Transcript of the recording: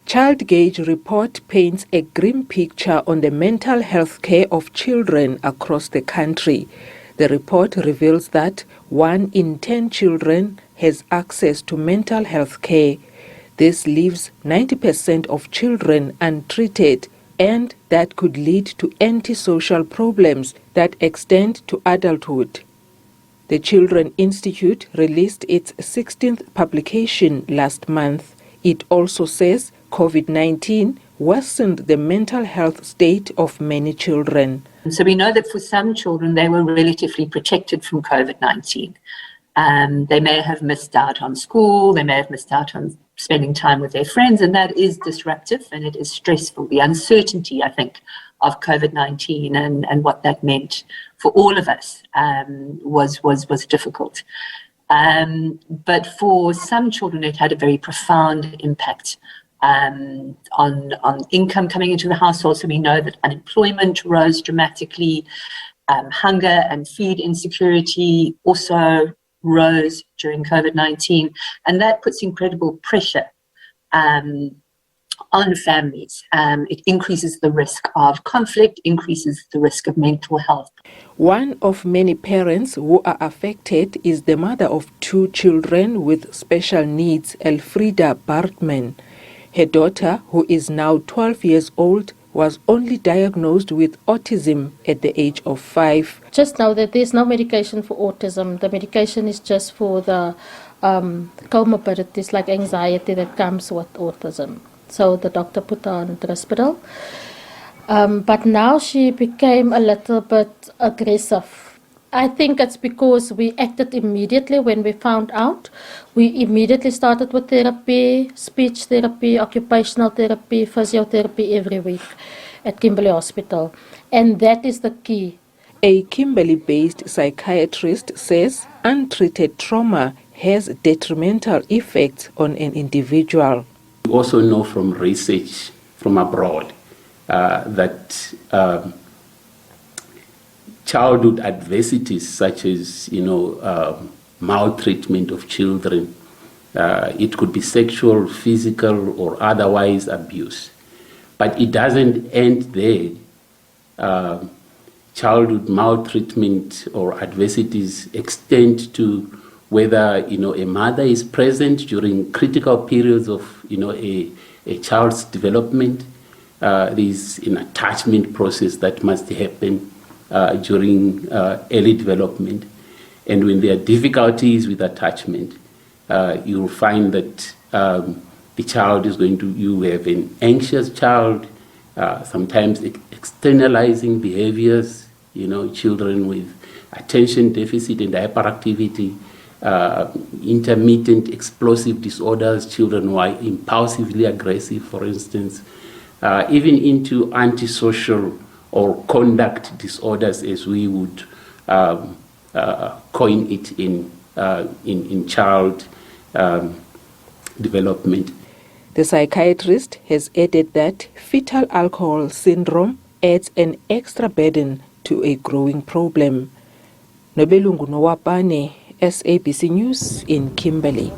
Child Gauge report paints a grim picture on the mental health care of children across the country. The report reveals that 1 in 10 children has access to mental health care. This leaves 90% of children untreated, and that could lead to antisocial problems that extend to adulthood. The Children Institute released its 16th publication last month. It also says COVID-19 worsened the mental health state of many children. So we know that for some children, they were relatively protected from COVID-19. They may have missed out on school, they may have missed out on spending time with their friends, and that is disruptive and it is stressful. The uncertainty, I think, of COVID-19 and what that meant for all of us was difficult. But for some children, it had a very profound impact on income coming into the household. So we know that unemployment rose dramatically, hunger and food insecurity also rose during COVID-19, and that puts incredible pressure on families. It increases the risk of conflict, increases the risk of mental health. One of many parents who are affected is the mother of 2 children with special needs, Elfrida Bartman. Her daughter, who is now 12 years old, was only diagnosed with autism at the age of 5. Just know that there's no medication for autism. The medication is just for the comorbidities like anxiety that comes with autism. So the doctor put her on Risperdal. But now she became a little bit aggressive. I think it's because we acted immediately when we found out. We immediately started with therapy, speech therapy, occupational therapy, physiotherapy every week at Kimberley Hospital. And that is the key. A Kimberley-based psychiatrist says untreated trauma has detrimental effects on an individual. We also know from research from abroad that childhood adversities such as, maltreatment of children, it could be sexual, physical, or otherwise abuse. But it doesn't end there. Childhood maltreatment or adversities extend to whether, a mother is present during critical periods of, a child's development. There's an attachment process that must happen during early development. And when there are difficulties with attachment, you'll find that the child is you have an anxious child, sometimes externalizing behaviors, children with attention deficit and hyperactivity, intermittent explosive disorders, children who are impulsively aggressive, for instance, even into antisocial or conduct disorders, as we would coin it in child development. The psychiatrist has added that fetal alcohol syndrome adds an extra burden to a growing problem. Nobelungu Nowapane, SABC News in Kimberley.